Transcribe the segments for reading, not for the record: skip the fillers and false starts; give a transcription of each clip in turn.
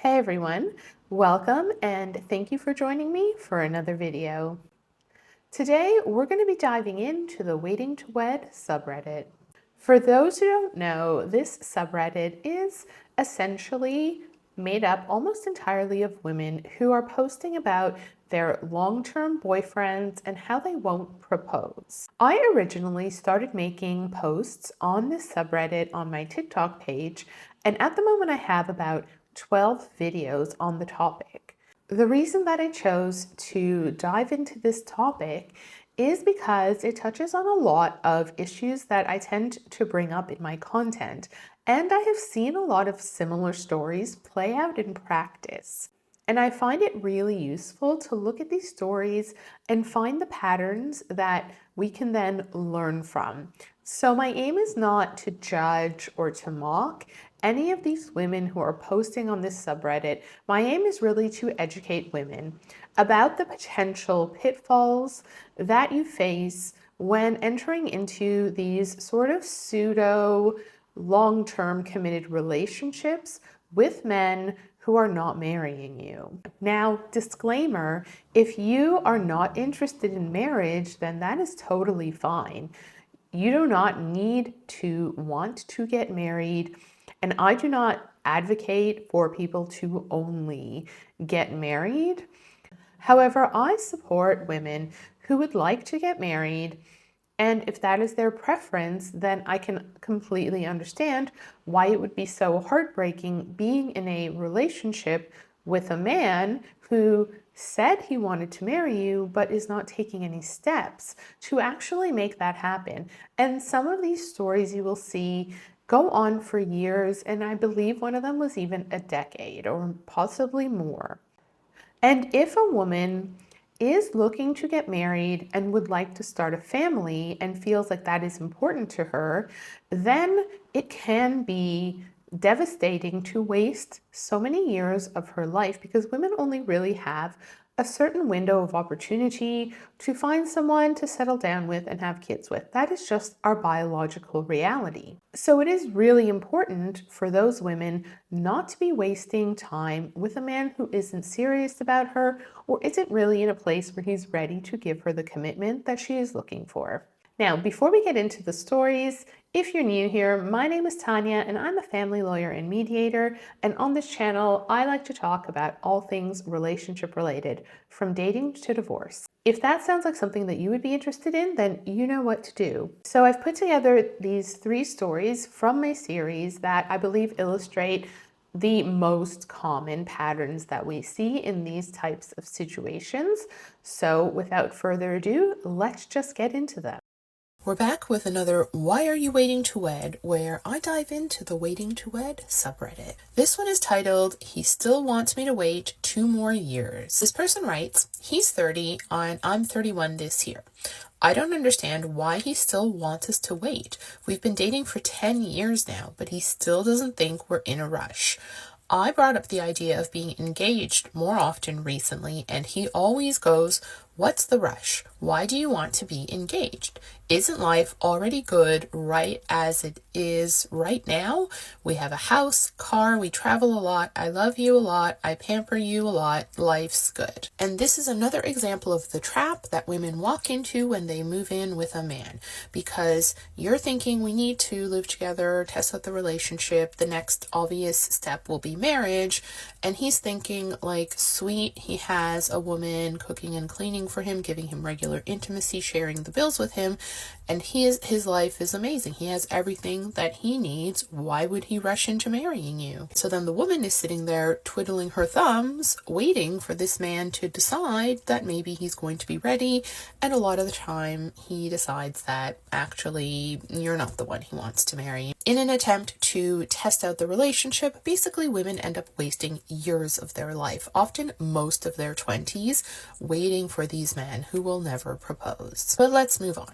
Hey everyone, welcome and thank you for joining me for another video. Today we're going to be diving into the WaitingToWed subreddit. For those who don't know, this subreddit is essentially made up almost entirely of women who are posting about their long-term boyfriends and how they won't propose. I originally started making posts on this subreddit on my TikTok page, and at the moment I have about 12 videos on the topic. The reason that I chose to dive into this topic is because it touches on a lot of issues that I tend to bring up in my content, and I have seen a lot of similar stories play out in practice. And I find it really useful to look at these stories and find the patterns that we can then learn from. So my aim is not to judge or to mock any of these women who are posting on this subreddit. My aim is really to educate women about the potential pitfalls that you face when entering into these sort of pseudo long-term committed relationships with men who are not marrying you. Now, disclaimer, if you are not interested in marriage, then that is totally fine. You do not need to want to get married, and I do not advocate for people to only get married. However, I support women who would like to get married, and if that is their preference, then I can completely understand why it would be so heartbreaking being in a relationship with a man who said he wanted to marry you but is not taking any steps to actually make that happen. And some of these stories you will see go on for years, and I believe one of them was even a decade or possibly more. And if a woman is looking to get married and would like to start a family and feels like that is important to her, then it can be devastating to waste so many years of her life, because women only really have a certain window of opportunity to find someone to settle down with and have kids with. That is just our biological reality. So it is really important for those women not to be wasting time with a man who isn't serious about her or isn't really in a place where he's ready to give her the commitment that she is looking for. Now, before we get into the stories, if you're new here, my name is Tanya and I'm a family lawyer and mediator, and on this channel, I like to talk about all things relationship related, from dating to divorce. If that sounds like something that you would be interested in, then you know what to do. So I've put together these 3 stories from my series that I believe illustrate the most common patterns that we see in these types of situations. So without further ado, let's just get into them. We're back with another Why Are You Waiting to Wed, where I dive into the WaitingToWed subreddit. This one is titled, He Still Wants Me to Wait 2 More Years. This person writes, he's 30 and I'm 31 this year. I don't understand why he still wants us to wait. We've been dating for 10 years now, but he still doesn't think we're in a rush. I brought up the idea of being engaged more often recently, and he always goes, what's the rush? Why do you want to be engaged? Isn't life already good right as it is right now? We have a house, car, we travel a lot, I love you a lot, I pamper you a lot, life's good. And this is another example of the trap that women walk into when they move in with a man, because you're thinking we need to live together, test out the relationship, the next obvious step will be marriage, and he's thinking like, sweet, he has a woman cooking and cleaning for him, giving him regular intimacy, sharing the bills with him, and his life is amazing. He has everything that he needs. Why would he rush into marrying you? So then the woman is sitting there twiddling her thumbs, waiting for this man to decide that maybe he's going to be ready, and a lot of the time he decides that actually you're not the one he wants to marry. In an attempt to test out the relationship, basically women end up wasting years of their life, often most of their 20s, waiting for these men who will never propose. But let's move on.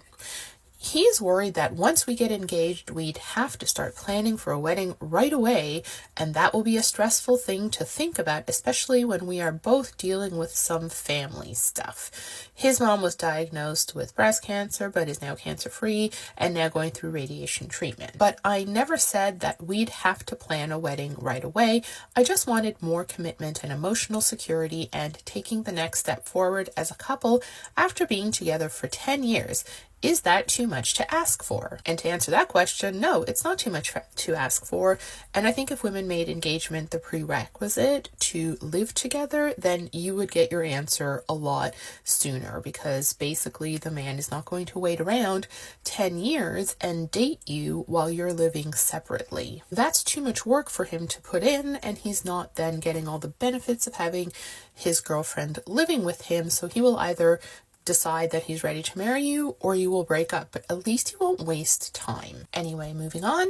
He's worried that once we get engaged, we'd have to start planning for a wedding right away, and that will be a stressful thing to think about, especially when we are both dealing with some family stuff. His mom was diagnosed with breast cancer, but is now cancer-free and now going through radiation treatment. But I never said that we'd have to plan a wedding right away. I just wanted more commitment and emotional security and taking the next step forward as a couple after being together for 10 years. Is that too much to ask for? And to answer that question, no, it's not too much to ask for. And I think if women made engagement the prerequisite to live together, then you would get your answer a lot sooner, because basically the man is not going to wait around 10 years and date you while you're living separately. That's too much work for him to put in, and he's not then getting all the benefits of having his girlfriend living with him. So he will either decide that he's ready to marry you, or you will break up, but at least you won't waste time. Anyway, moving on.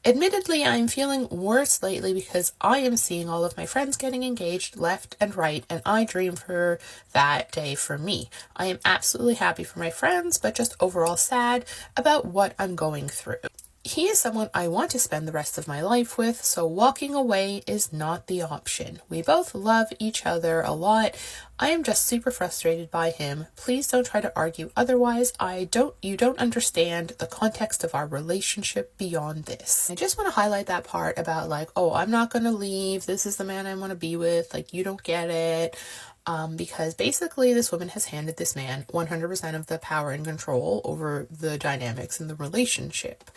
Admittedly, I'm feeling worse lately because I am seeing all of my friends getting engaged left and right, and I dream for that day for me. I am absolutely happy for my friends, but just overall sad about what I'm going through. He is someone I want to spend the rest of my life with, so walking away is not the option. We both love each other a lot. I am just super frustrated by him. Please don't try to argue otherwise. You don't understand the context of our relationship beyond this. I just want to highlight that part about like, oh, I'm not going to leave. This is the man I want to be with. Like, you don't get it. Because basically this woman has handed this man 100% of the power and control over the dynamics in the relationship.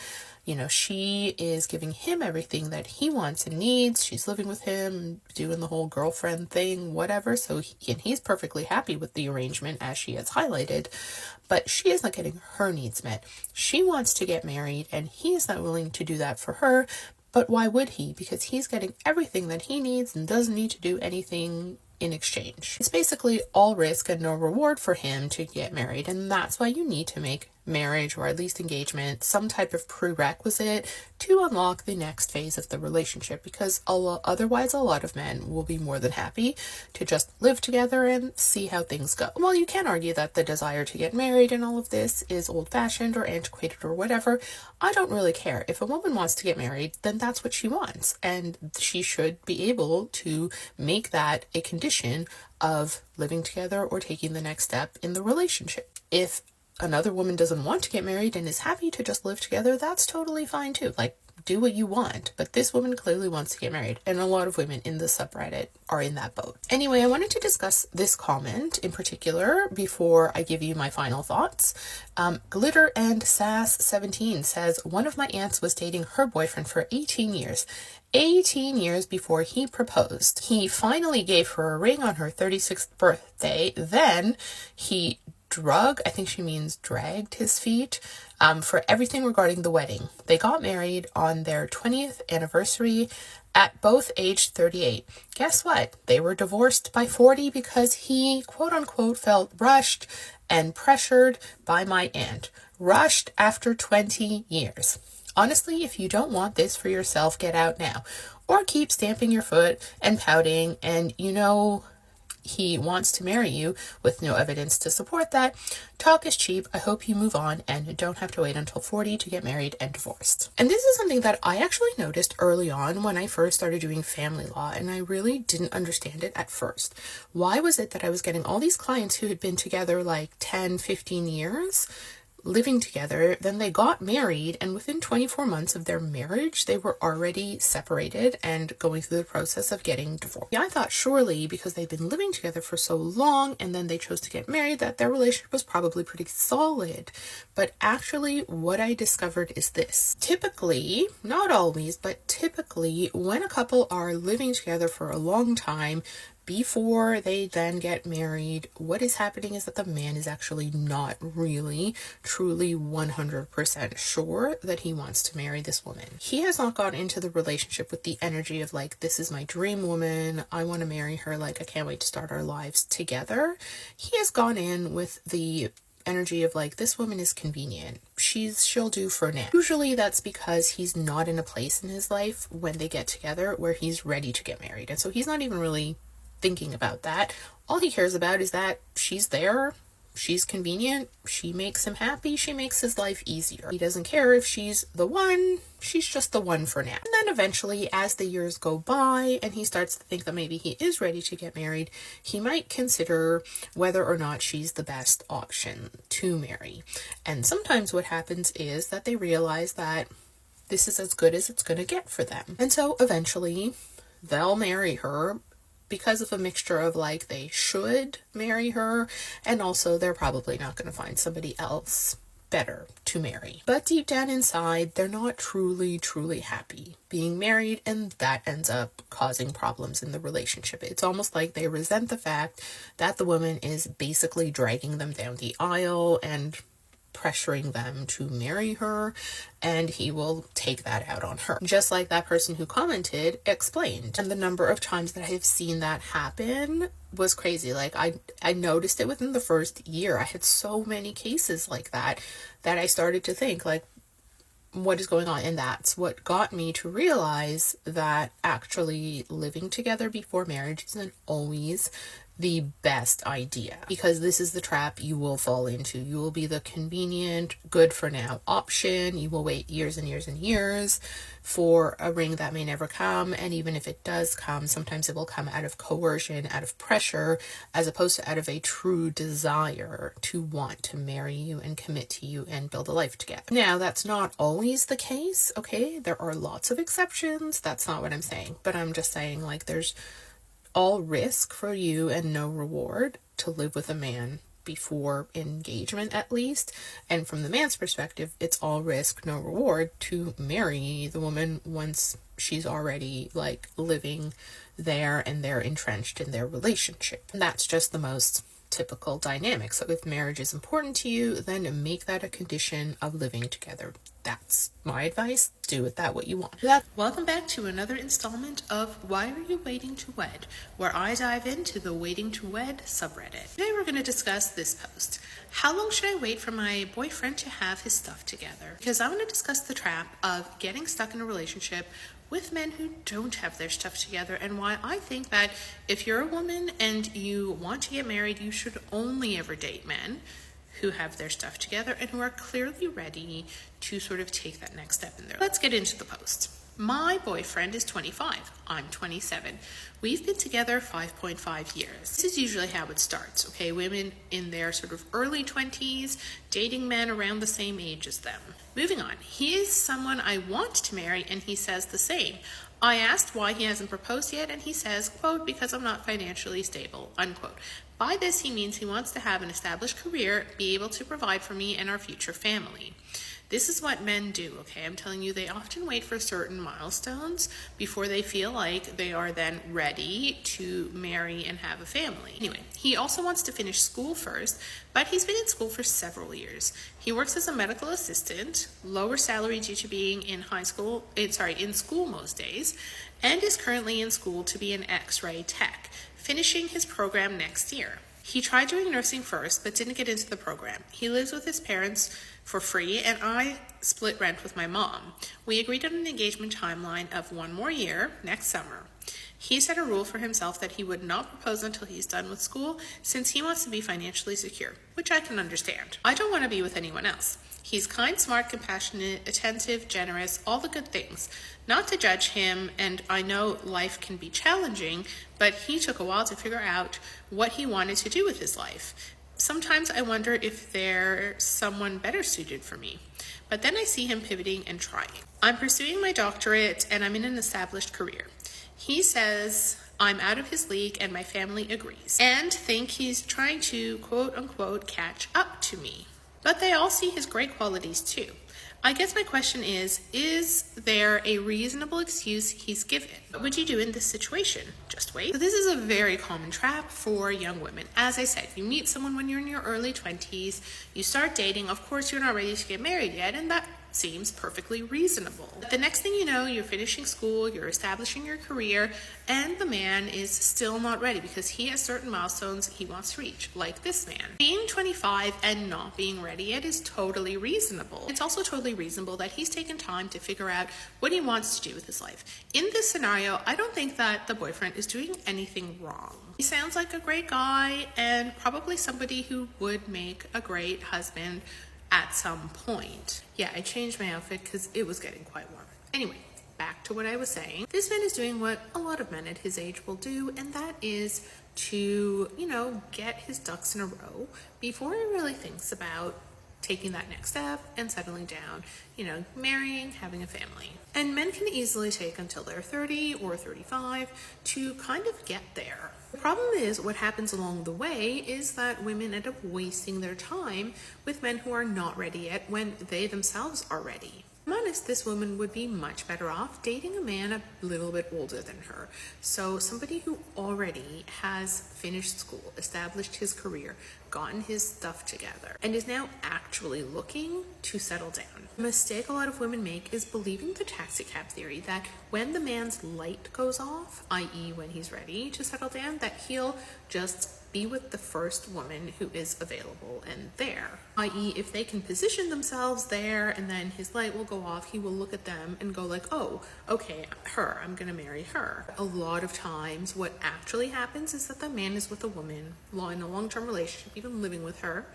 You know, she is giving him everything that he wants and needs. She's living with him, doing the whole girlfriend thing, whatever. So he's perfectly happy with the arrangement, as she has highlighted, but she is not getting her needs met. She wants to get married, and he is not willing to do that for her. But why would he? Because he's getting everything that he needs and doesn't need to do anything in exchange. It's basically all risk and no reward for him to get married, and that's why you need to make marriage, or at least engagement, some type of prerequisite to unlock the next phase of the relationship, because otherwise a lot of men will be more than happy to just live together and see how things go. Well, you can argue that the desire to get married and all of this is old-fashioned or antiquated or whatever. I don't really care. If a woman wants to get married, then that's what she wants, and she should be able to make that a condition of living together or taking the next step in the relationship. If another woman doesn't want to get married and is happy to just live together, that's totally fine too. Like, do what you want. But this woman clearly wants to get married, and a lot of women in the subreddit are in that boat. Anyway, I wanted to discuss this comment in particular before I give you my final thoughts. Glitter and Sass 17 says, one of my aunts was dating her boyfriend for 18 years. 18 years before he proposed. He finally gave her a ring on her 36th birthday. Then he I think she means dragged his feet, for everything regarding the wedding. They got married on their 20th anniversary at both age 38. Guess what? They were divorced by 40 because he, quote unquote, felt rushed and pressured by my aunt. Rushed after 20 years. Honestly, if you don't want this for yourself, get out now. Or keep stamping your foot and pouting, and you know he wants to marry you with no evidence to support that. Talk is cheap. I hope you move on and don't have to wait until 40 to get married and divorced. And this is something that I actually noticed early on when I first started doing family law, and I really didn't understand it at first. Why was it that I was getting all these clients who had been together like 10, 15 years, living together, then they got married, and within 24 months of their marriage, they were already separated and going through the process of getting divorced. I thought surely because they've been living together for so long and then they chose to get married that their relationship was probably pretty solid. But actually what I discovered is this. Typically, not always, but typically when a couple are living together for a long time, before they then get married, what is happening is that the man is actually not really, truly 100% sure that he wants to marry this woman. He has not gone into the relationship with the energy of like, this is my dream woman, I want to marry her, like I can't wait to start our lives together. He has gone in with the energy of like, this woman is convenient, she'll do for now. Usually that's because he's not in a place in his life when they get together where he's ready to get married, and so he's not even really thinking about that. All he cares about is that she's there She's convenient. She makes him happy. She makes his life easier. He doesn't care if she's the one. She's just the one for now. And then eventually, as the years go by and he starts to think that maybe he is ready to get married, he might consider whether or not she's the best option to marry. And sometimes what happens is that they realize that this is as good as it's going to get for them. And so eventually they'll marry her, because of a mixture of like they should marry her, and also they're probably not going to find somebody else better to marry. But deep down inside, they're not truly happy being married, and that ends up causing problems in the relationship. It's almost like they resent the fact that the woman is basically dragging them down the aisle and pressuring them to marry her, and he will take that out on her, just like that person who commented explained. And the number of times that I have seen that happen was crazy. Like I noticed it within the first year. I had so many cases like that I started to think, like, what is going on? And that's what got me to realize that actually living together before marriage isn't always the best idea, because this is the trap you will fall into. You will be the convenient, good for now option. You will wait years and years and years for a ring that may never come, and even if it does come, sometimes it will come out of coercion, out of pressure, as opposed to out of a true desire to want to marry you and commit to you and build a life together. Now, that's not always the case, okay? There are lots of exceptions. That's not what I'm saying, but I'm just saying, like, there's all risk for you and no reward to live with a man before engagement, at least. And from the man's perspective, it's all risk, no reward to marry the woman once she's already like living there and they're entrenched in their relationship. And that's just the most typical dynamic. So if marriage is important to you, then make that a condition of living together. That's my advice. Do with that what you want. Welcome back to another installment of Why Are You Waiting to Wed, where I dive into the Waiting to Wed subreddit. Today we're going to discuss this post. How long should I wait for my boyfriend to have his stuff together? Because I want to discuss the trap of getting stuck in a relationship with men who don't have their stuff together, and why I think that if you're a woman and you want to get married, you should only ever date men who have their stuff together and who are clearly ready to sort of take that next step in their life. Let's get into the post. My boyfriend is 25. I'm 27. We've been together 5.5 years. This is usually how it starts, okay? Women in their sort of early 20s dating men around the same age as them. Moving on. He is someone I want to marry, and he says the same. I asked why he hasn't proposed yet, and he says, quote, because I'm not financially stable, unquote. By this, he means he wants to have an established career, be able to provide for me and our future family. This is what men do, okay? I'm telling you, they often wait for certain milestones before they feel like they are then ready to marry and have a family. Anyway, he also wants to finish school first, but he's been in school for several years. He works as a medical assistant, lower salary due to being in school most days, and is currently in school to be an X-ray tech, finishing his program next year. He tried doing nursing first, but didn't get into the program. He lives with his parents for free, and I split rent with my mom. We agreed on an engagement timeline of 1 more year, next summer. He set a rule for himself that he would not propose until he's done with school, since he wants to be financially secure, which I can understand. I don't want to be with anyone else. He's kind, smart, compassionate, attentive, generous, all the good things. Not to judge him, and I know life can be challenging, but he took a while to figure out what he wanted to do with his life. Sometimes I wonder if there's someone better suited for me. But then I see him pivoting and trying. I'm pursuing my doctorate, and I'm in an established career. He says I'm out of his league, and my family agrees, and think he's trying to, quote unquote, catch up to me. But they all see his great qualities too. I guess my question is there a reasonable excuse he's given? What would you do in this situation? Just wait. So this is a very common trap for young women. As I said, you meet someone when you're in your early 20s, you start dating, of course you're not ready to get married yet, and that's seems perfectly reasonable. But the next thing you know, you're finishing school, you're establishing your career, and the man is still not ready because he has certain milestones he wants to reach, like this man. Being 25 and not being ready yet is totally reasonable. It's also totally reasonable that he's taken time to figure out what he wants to do with his life. In this scenario, I don't think that the boyfriend is doing anything wrong. He sounds like a great guy and probably somebody who would make a great husband at some point. Yeah, I changed my outfit because it was getting quite warm. Anyway, back to what I was saying. This man is doing what a lot of men at his age will do, and that is to, get his ducks in a row before he really thinks about taking that next step and settling down, marrying, having a family. And men can easily take until they're 30 or 35 to kind of get there. The problem is what happens along the way is that women end up wasting their time with men who are not ready yet when they themselves are ready. I'm honest, this woman would be much better off dating a man a little bit older than her. So somebody who already has finished school, established his career, gotten his stuff together, and is now actually looking to settle down. The mistake a lot of women make is believing the taxi cab theory that when the man's light goes off, i.e. when he's ready to settle down, that he'll just be with the first woman who is available and there. I.e. if they can position themselves there and then his light will go off, he will look at them and go like, oh, okay, her, I'm gonna marry her. A lot of times what actually happens is that the man is with a woman in a long-term relationship, even living with her,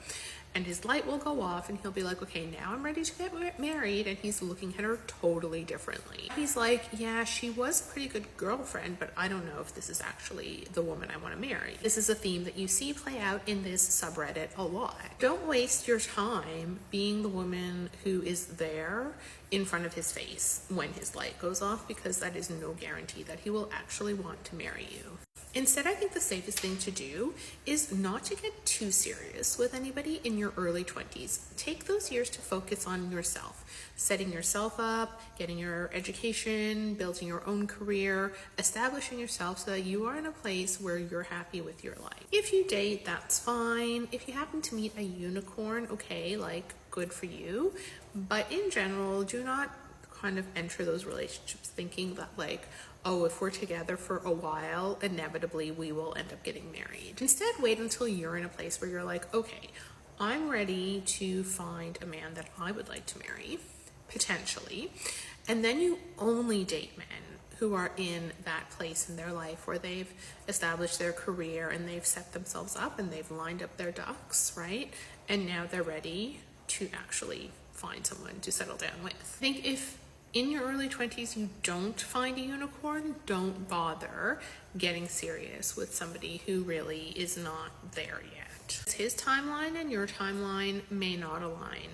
and his light will go off and he'll be like, okay, now I'm ready to get married, and he's looking at her totally differently. He's like, yeah, she was a pretty good girlfriend, but I don't know if this is actually the woman I want to marry. This is a theme that you see play out in this subreddit a lot. Don't waste your time being the woman who is there in front of his face when his light goes off, because that is no guarantee that he will actually want to marry you. Instead, I think the safest thing to do is not to get too serious with anybody in your early 20s. Take those years to focus on yourself, setting yourself up, getting your education, building your own career, establishing yourself so that you are in a place where you're happy with your life. If you date, that's fine. If you happen to meet a unicorn, okay, good for you. But in general, do not kind of enter those relationships thinking that oh, if we're together for a while, inevitably we will end up getting married. Instead, wait until you're in a place where you're like, okay, I'm ready to find a man that I would like to marry, potentially. And then you only date men who are in that place in their life where they've established their career and they've set themselves up and they've lined up their ducks, right? And now they're ready to actually find someone to settle down with. I think if in your early 20s you don't find a unicorn, don't bother getting serious with somebody who really is not there yet. His timeline and your timeline may not align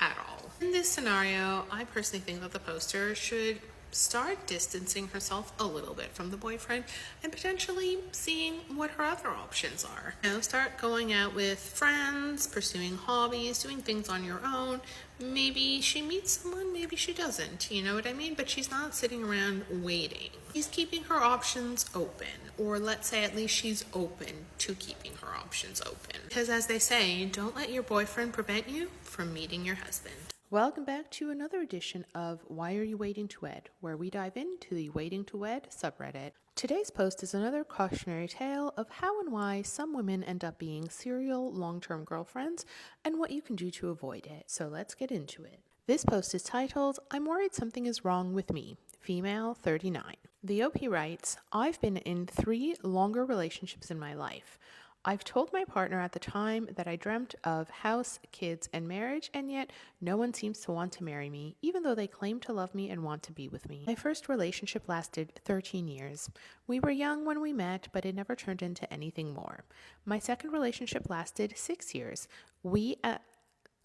at all. In this scenario, I personally think that the poster should start distancing herself a little bit from the boyfriend and potentially seeing what her other options are. Start going out with friends, pursuing hobbies, doing things on your own. Maybe she meets someone, maybe she doesn't, you know what I mean? But she's not sitting around waiting. She's keeping her options open, or let's say at least she's open to keeping her options open. Because as they say, don't let your boyfriend prevent you from meeting your husband. Welcome back to another edition of Why Are You Waiting to Wed, where we dive into the Waiting to Wed subreddit. Today's post is another cautionary tale of how and why some women end up being serial long-term girlfriends and what you can do to avoid it. So let's get into it. This post is titled, I'm worried something is wrong with me, female 39. The OP writes, I've been in 3 longer relationships in my life. I've told my partner at the time that I dreamt of house, kids, and marriage, and yet no one seems to want to marry me, even though they claim to love me and want to be with me. My first relationship lasted 13 years. We were young when we met, but it never turned into anything more. My second relationship lasted 6 years.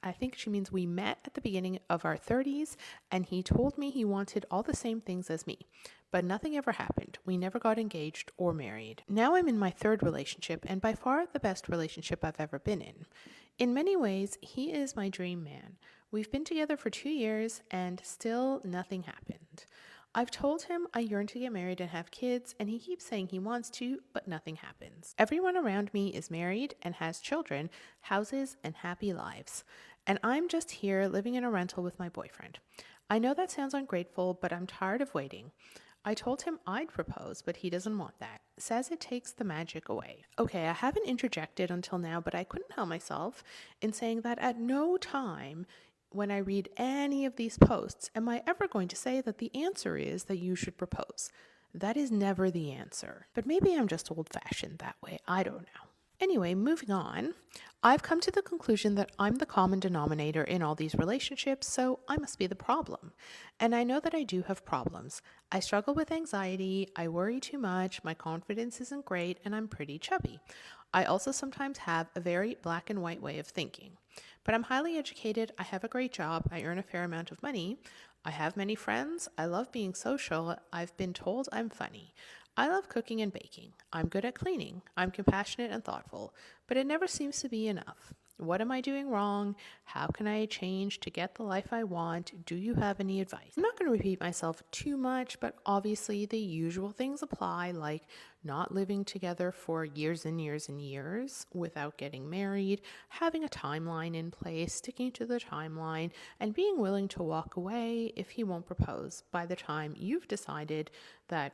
I think she means we met at the beginning of our 30s, and he told me he wanted all the same things as me. But nothing ever happened. We never got engaged or married. Now I'm in my 3rd relationship, and by far the best relationship I've ever been in. In many ways, he is my dream man. We've been together for 2 years, and still nothing happened. I've told him I yearn to get married and have kids, and he keeps saying he wants to, but nothing happens. Everyone around me is married and has children, houses, and happy lives. and I'm just here living in a rental with my boyfriend. I know that sounds ungrateful, but I'm tired of waiting. I told him I'd propose, but he doesn't want that. Says it takes the magic away. Okay, I haven't interjected until now, but I couldn't help myself in saying that at no time when I read any of these posts am I ever going to say that the answer is that you should propose. That is never the answer. But maybe I'm just old-fashioned that way. I don't know. Anyway, moving on, I've come to the conclusion that I'm the common denominator in all these relationships, so I must be the problem. And I know that I do have problems. I struggle with anxiety, I worry too much, my confidence isn't great, and I'm pretty chubby. I also sometimes have a very black and white way of thinking. But I'm highly educated, I have a great job, I earn a fair amount of money, I have many friends, I love being social, I've been told I'm funny. I love cooking and baking. I'm good at cleaning. I'm compassionate and thoughtful, but it never seems to be enough. What am I doing wrong? How can I change to get the life I want? Do you have any advice? I'm not going to repeat myself too much, but obviously the usual things apply, like not living together for years and years and years without getting married, having a timeline in place, sticking to the timeline, and being willing to walk away if he won't propose by the time you've decided that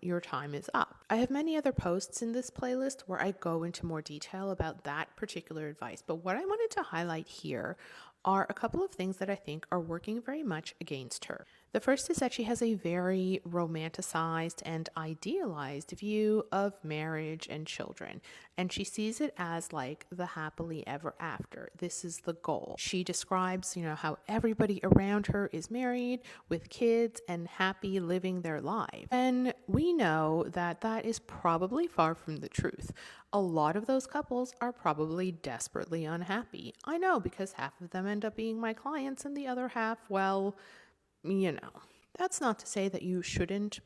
your time is up. I have many other posts in this playlist where I go into more detail about that particular advice, but what I wanted to highlight here are a couple of things that I think are working very much against her. The first is that she has a very romanticized and idealized view of marriage and children, and she sees it as like the happily ever after. This is the goal. She describes, how everybody around her is married with kids and happy living their lives. And we know that that is probably far from the truth. A lot of those couples are probably desperately unhappy. I know, because half of them end up being my clients and the other half, well, that's not to say that you shouldn't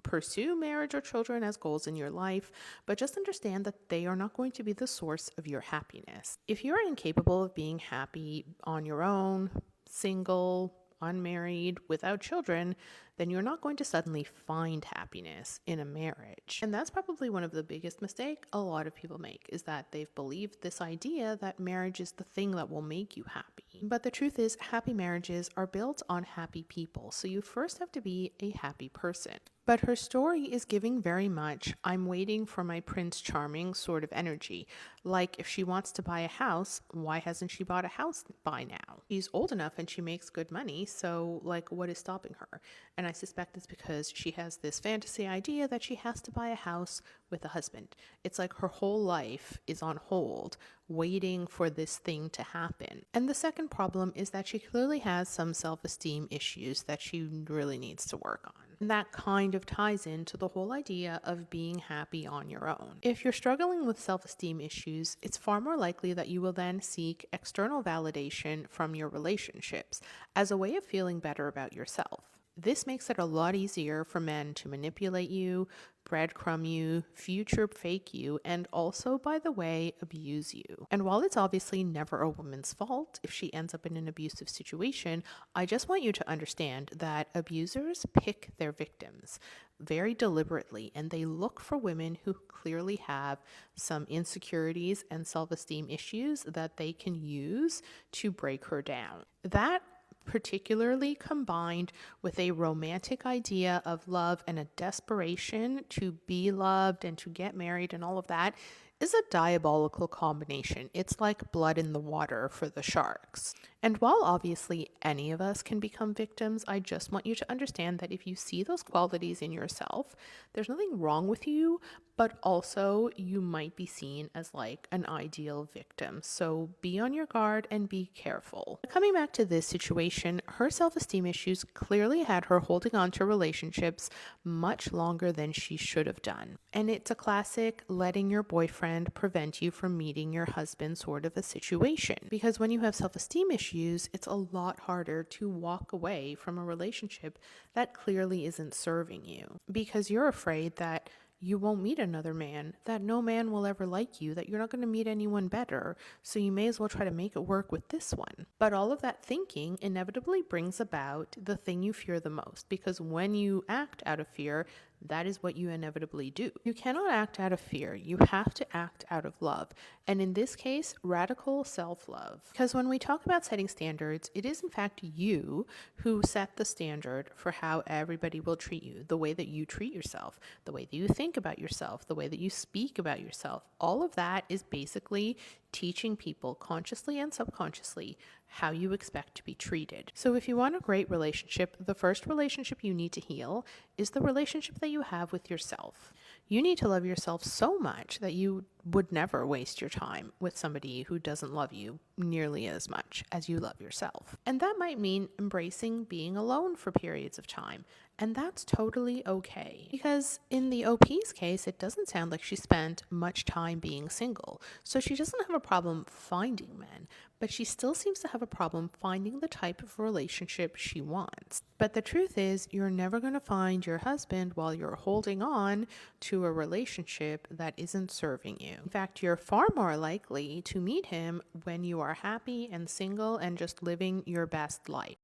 pursue marriage or children as goals in your life, but just understand that they are not going to be the source of your happiness. If you're incapable of being happy on your own, single, unmarried, without children, then you're not going to suddenly find happiness in a marriage. And that's probably one of the biggest mistakes a lot of people make, is that they've believed this idea that marriage is the thing that will make you happy. But the truth is, happy marriages are built on happy people. So you first have to be a happy person. But her story is giving very much, I'm waiting for my Prince Charming sort of energy. Like, if she wants to buy a house, why hasn't she bought a house by now? She's old enough and she makes good money, so what is stopping her? And I suspect it's because she has this fantasy idea that she has to buy a house with a husband. It's like her whole life is on hold, waiting for this thing to happen. And the second problem is that she clearly has some self-esteem issues that she really needs to work on. And that kind of ties into the whole idea of being happy on your own. If you're struggling with self-esteem issues, it's far more likely that you will then seek external validation from your relationships as a way of feeling better about yourself. This makes it a lot easier for men to manipulate you, breadcrumb you, future fake you, and also, by the way, abuse you. And while it's obviously never a woman's fault if she ends up in an abusive situation, I just want you to understand that abusers pick their victims very deliberately, and they look for women who clearly have some insecurities and self-esteem issues that they can use to break her down. That, particularly combined with a romantic idea of love and a desperation to be loved and to get married and all of that, is a diabolical combination. It's like blood in the water for the sharks. And while obviously any of us can become victims, I just want you to understand that if you see those qualities in yourself, there's nothing wrong with you, but also you might be seen as an ideal victim. So be on your guard and be careful. Coming back to this situation, her self-esteem issues clearly had her holding on to relationships much longer than she should have done. And it's a classic letting your boyfriend prevent you from meeting your husband sort of a situation. Because when you have self-esteem issues, it's a lot harder to walk away from a relationship that clearly isn't serving you. Because you're afraid that you won't meet another man, that no man will ever like you, that you're not going to meet anyone better, so you may as well try to make it work with this one. But all of that thinking inevitably brings about the thing you fear the most, because when you act out of fear, that is what you inevitably do. You cannot act out of fear. You have to act out of love. And in this case, radical self-love. Because when we talk about setting standards, it is in fact you who set the standard for how everybody will treat you, the way that you treat yourself, the way that you think about yourself, the way that you speak about yourself. All of that is basically teaching people consciously and subconsciously how you expect to be treated. So if you want a great relationship, the first relationship you need to heal is the relationship that you have with yourself. You need to love yourself so much that you would never waste your time with somebody who doesn't love you nearly as much as you love yourself. And that might mean embracing being alone for periods of time. And that's totally okay. Because in the OP's case, it doesn't sound like she spent much time being single. So she doesn't have a problem finding men, but she still seems to have a problem finding the type of relationship she wants. But the truth is, you're never going to find your husband while you're holding on to a relationship that isn't serving you. In fact, you're far more likely to meet him when you are happy and single and just living your best life.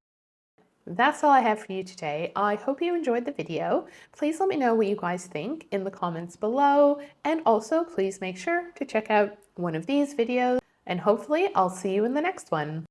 That's all I have for you today. I hope you enjoyed the video. Please let me know what you guys think in the comments below. And also, please make sure to check out one of these videos. And hopefully, I'll see you in the next one.